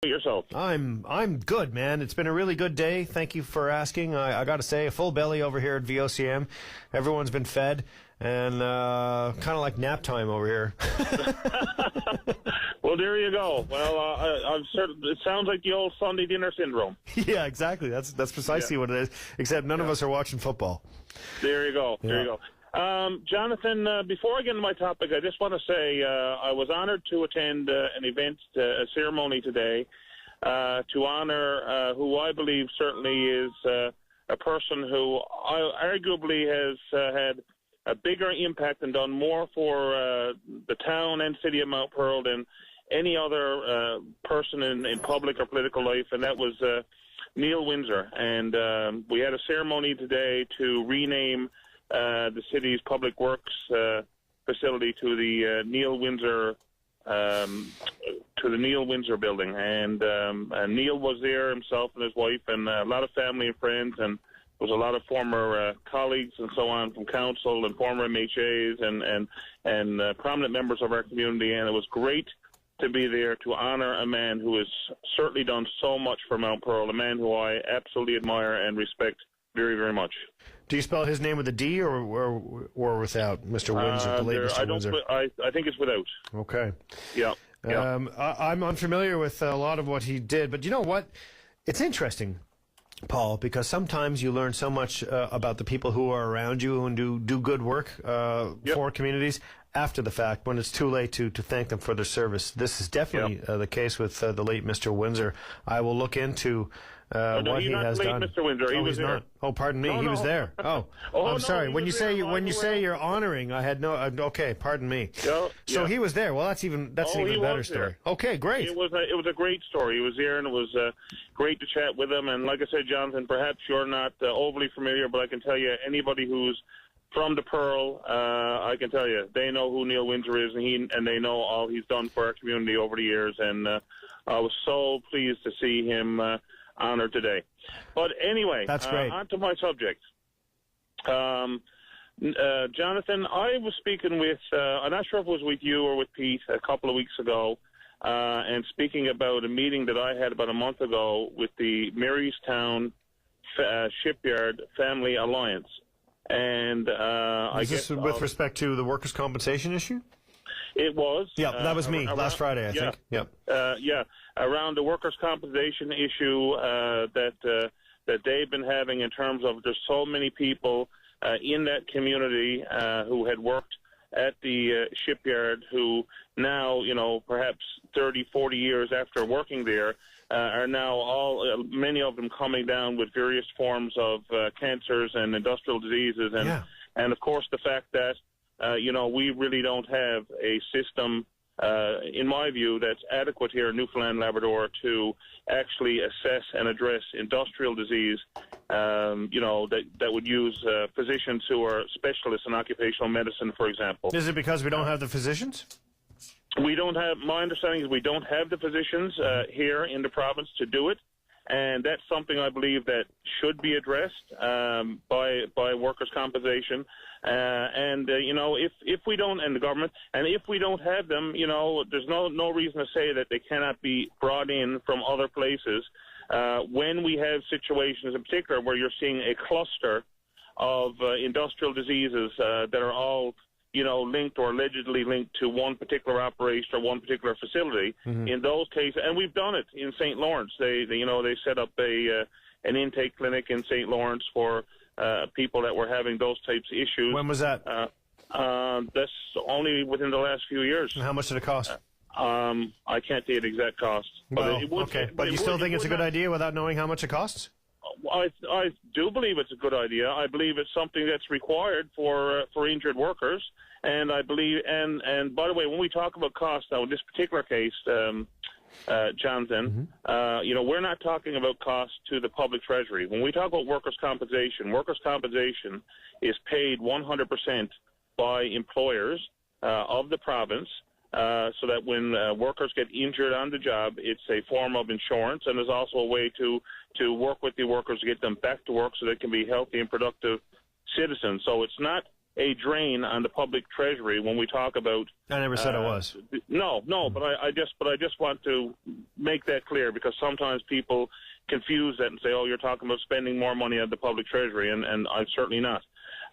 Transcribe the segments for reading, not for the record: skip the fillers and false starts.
Yourself? I'm good, man. It's been a really good day. Thank you for asking. I got to say, a full belly over here at VOCM. Everyone's been fed, and kind of like nap time over here. Well, there you go. Well, I'm certain it sounds like the old Sunday dinner syndrome. Yeah, exactly. That's precisely what it is. Except none of us are watching football. There you go. There you go. Jonathan, before I get into my topic, I just want to say I was honored to attend an event, a ceremony today, to honor who I believe certainly is a person who arguably has had a bigger impact and done more for the town and city of Mount Pearl than any other person in public or political life, and that was Neil Windsor. And we had a ceremony today to rename the city's public works facility to the Neil Windsor building, and Neil was there himself and his wife, and a lot of family and friends, and there was a lot of former colleagues and so on from council and former MHAs and prominent members of our community, and it was great to be there to honor a man who has certainly done so much for Mount Pearl, a man who I absolutely admire and respect very, very much. Do you spell his name with a D or without, Mr. Windsor, the late Mr. Windsor? I think it's without. Okay. Yeah. I'm unfamiliar with a lot of what he did, but you know what? It's interesting, Paul, because sometimes you learn so much about the people who are around you and do good work for communities after the fact, when it's too late to thank them for their service. This is definitely the case with the late Mr. Windsor. I will look into what he has done. Mr. Windsor. He was there. Not. Oh, pardon me. He was there. Oh, I'm sorry. When you say you're honoring, I had no. Okay, pardon me. So he was there. Well, that's an even better story. Okay, great. It was a great story. He was there, and it was great to chat with him. And like I said, Jonathan, perhaps you're not overly familiar, but I can tell you, anybody who's from the Pearl, I can tell you, they know who Neil Windsor is, and they know all he's done for our community over the years. And I was so pleased to see him honored today. But anyway, that's great. On to my subject. Jonathan, I was speaking with, I'm not sure if it was with you or with Pete a couple of weeks ago, and speaking about a meeting that I had about a month ago with the Marystown Shipyard Family Alliance. And I guess with respect to the workers' compensation issue? It was. Yeah, that was me last Friday, I think. Yep. Around the workers' compensation issue that they've been having, in terms of there's so many people in that community who had worked at the shipyard who now, perhaps 30, 40 years after working there, are now many of them coming down with various forms of cancers and industrial diseases. And of course, the fact that, we really don't have a system, in my view, that's adequate here in Newfoundland and Labrador to actually assess and address industrial disease, that would use physicians who are specialists in occupational medicine, for example. Is it because we don't have the physicians? We don't have, my understanding is we don't have the physicians here in the province to do it, and that's something I believe that should be addressed by workers' compensation. If we don't, and the government, and if we don't have them, there's no reason to say that they cannot be brought in from other places. When we have situations in particular where you're seeing a cluster of industrial diseases that are all linked or allegedly linked to one particular operation or one particular facility. Mm-hmm. In those cases, and we've done it in St. Lawrence. They set up an intake clinic in St. Lawrence for people that were having those types of issues. When was that? That's only within the last few years. And how much did it cost? I can't say the exact cost. But you still think it's a good idea without knowing how much it costs? I do believe it's a good idea. I believe it's something that's required for injured workers, and I believe. And by the way, when we talk about cost now in this particular case, Jonathan, we're not talking about cost to the public treasury. When we talk about workers' compensation is paid 100% by employers of the province. So that when workers get injured on the job, it's a form of insurance, and there's also a way to work with the workers to get them back to work so they can be healthy and productive citizens. So it's not a drain on the public treasury when we talk about. I never said it was. No, but I just want to make that clear, because sometimes people confuse that and say, "Oh, you're talking about spending more money on the public treasury," and I'm certainly not.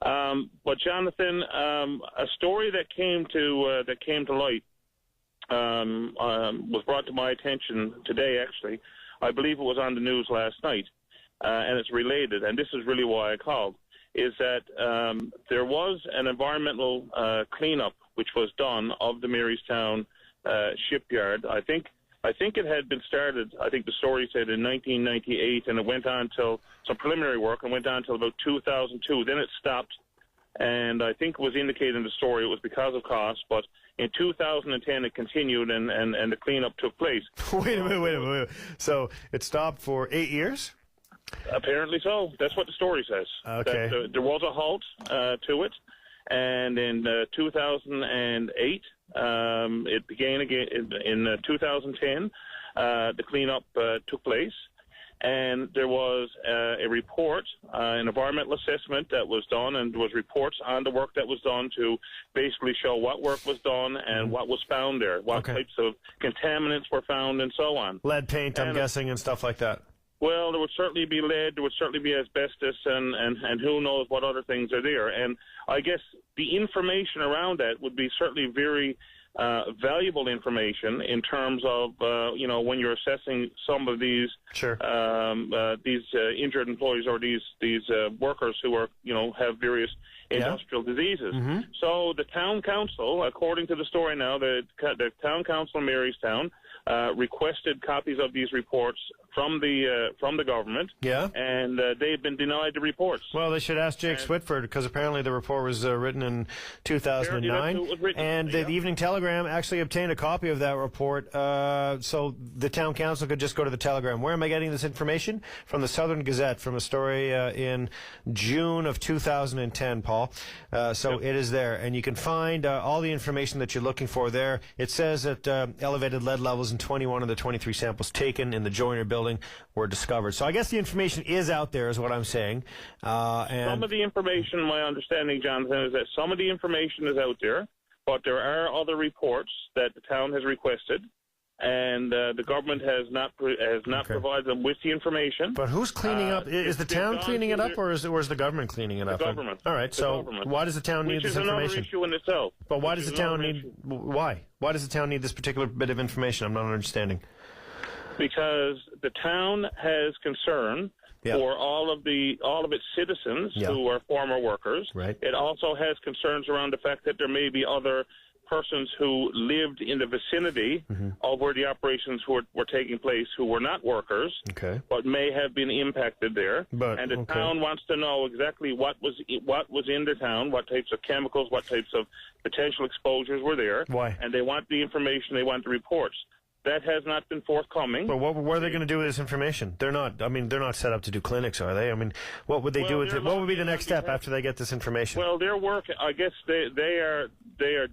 But Jonathan, a story that came to light was brought to my attention today. Actually, I believe it was on the news last night, and it's related. And this is really why I called. Is that there was an environmental cleanup which was done of the Marystown shipyard. I think it had been started, I think the story said, in 1998, and it went on till some preliminary work, and went on till about 2002. Then it stopped, and I think it was indicated in the story it was because of cost, but in 2010 it continued, and the cleanup took place. Wait a minute. So it stopped for 8 years? Apparently so. That's what the story says. Okay. That, there was a halt to it, and in 2008, it began again. In 2010, the cleanup took place, and there was a report, an environmental assessment that was done, and there was reports on the work that was done to basically show what work was done and what was found there, what types of contaminants were found, and so on. Lead paint, I'm guessing, and stuff like that. Well, there would certainly be lead, there would certainly be asbestos, and who knows what other things are there. And I guess the information around that would be certainly very valuable information in terms of, when you're assessing some of these injured employees or these workers who are, have various industrial diseases. Mm-hmm. So the town council, according to the story now, the town council in Marystown requested copies of these reports from the government, and they've been denied the reports. Well, they should ask Jake Switford, because apparently the report was written in 2009, and the Evening Telegram actually obtained a copy of that report, so the town council could just go to the Telegram. Where am I getting this information? From the Southern Gazette, from a story in June of 2010, Paul. So it is there, and you can find all the information that you're looking for there. It says that elevated lead levels in 21 of the 23 samples taken in the Joyner building were discovered. So I guess the information is out there, is what I'm saying. And some of the information, my understanding, Jonathan, is that some of the information is out there, but there are other reports that the town has requested, and the government has not provided them with the information. But who's cleaning up? Is the town cleaning it up, or is the government cleaning it up? The government. All right. So why does the town need this information? Which is another issue in itself. But why does the town need? Why? Why does the town need this particular bit of information? I'm not understanding. Because the town has concern for all of its citizens who are former workers. Right. It also has concerns around the fact that there may be other persons who lived in the vicinity of where the operations were taking place who were not workers, but may have been impacted there. And the town wants to know exactly what was in the town, what types of chemicals, what types of potential exposures were there. Why? And they want the information, they want the reports. That has not been forthcoming. But what are they going to do with this information? They're not set up to do clinics, are they? I mean, what would they do with it? What would be the next step after they get this information? Well, their work, I guess they are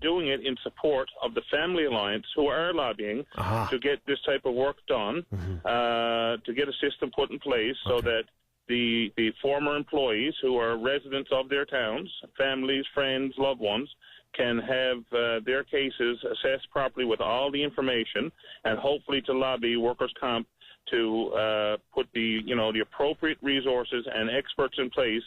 doing it in support of the Family Alliance, who are lobbying to get this type of work done, to get a system put in place so that the former employees who are residents of their towns, families, friends, loved ones, can have their cases assessed properly with all the information, and hopefully to lobby workers' comp to put the appropriate resources and experts in place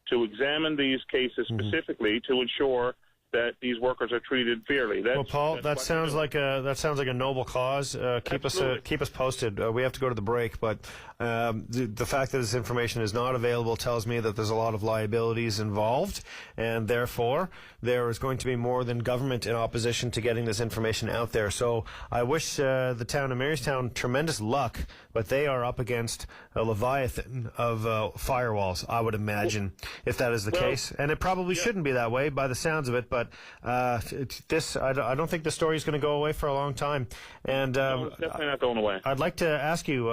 to examine these cases specifically to ensure that these workers are treated fairly. Well, Paul, that sounds like a noble cause. Keep us posted. We have to go to the break, but the fact that this information is not available tells me that there's a lot of liabilities involved, and therefore there is going to be more than government in opposition to getting this information out there. So I wish the town of Marystown tremendous luck, but they are up against a leviathan of firewalls, I would imagine, if that is the case. And it probably shouldn't be that way by the sounds of it, but I don't think the story is going to go away for a long time. And no, it's definitely not going away. I'd like to ask you,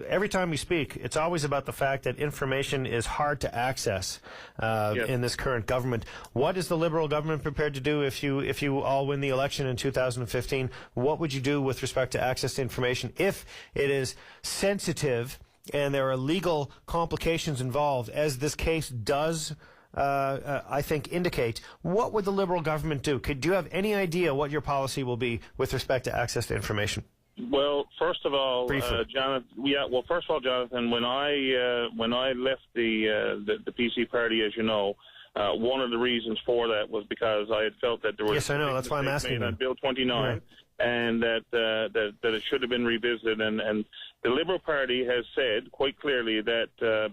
every time we speak, it's always about the fact that information is hard to access in this current government. What is the Liberal government prepared to do if you all win the election in 2015? What would you do with respect to access to information if it is sensitive and there are legal complications involved, as this case does I think, indicate. What would the Liberal government do? Do you have any idea what your policy will be with respect to access to information? Well, first of all, Jonathan. When I left the PC party, as you know, one of the reasons for that was because I had felt that there was That's why I'm asking on Bill 29, and that it should have been revisited. And the Liberal Party has said quite clearly that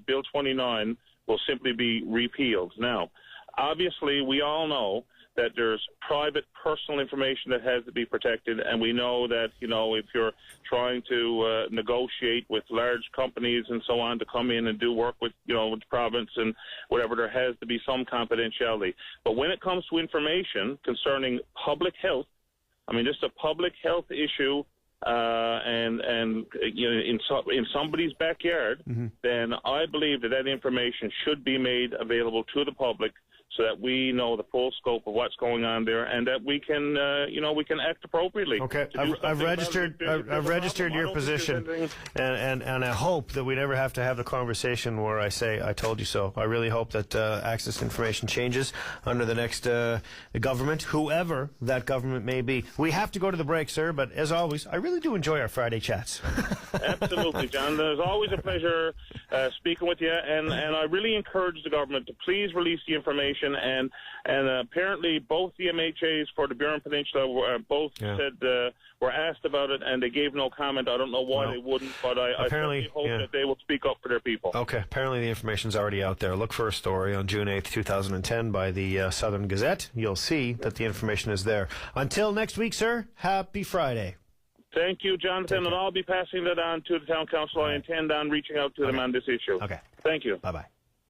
Bill 29 will simply be repealed. Now, obviously, we all know that there's private personal information that has to be protected, and we know that, if you're trying to negotiate with large companies and so on to come in and do work with, with the province and whatever, there has to be some confidentiality. But when it comes to information concerning public health, I mean, just a public health issue, in somebody's backyard, then I believe that information should be made available to the public, so that we know the full scope of what's going on there, and that we can, we can act appropriately. Okay, I've registered your position, and I hope that we never have to have the conversation where I say I told you so. I really hope that access to information changes under the next government, whoever that government may be. We have to go to the break, sir, but as always, I really do enjoy our Friday chats. Absolutely, John. There's always a pleasure speaking with you, and I really encourage the government to please release the information. And apparently both the MHAs for the Burin Peninsula said were asked about it, and they gave no comment. I don't know why they wouldn't, but I certainly hope that they will speak up for their people. Okay, apparently the information's already out there. Look for a story on June 8th, 2010 by the Southern Gazette. You'll see that the information is there. Until next week, sir, happy Friday. Thank you, Jonathan, and I'll be passing that on to the Town Council. I intend on reaching out to them on this issue. Okay. Thank you. Bye-bye.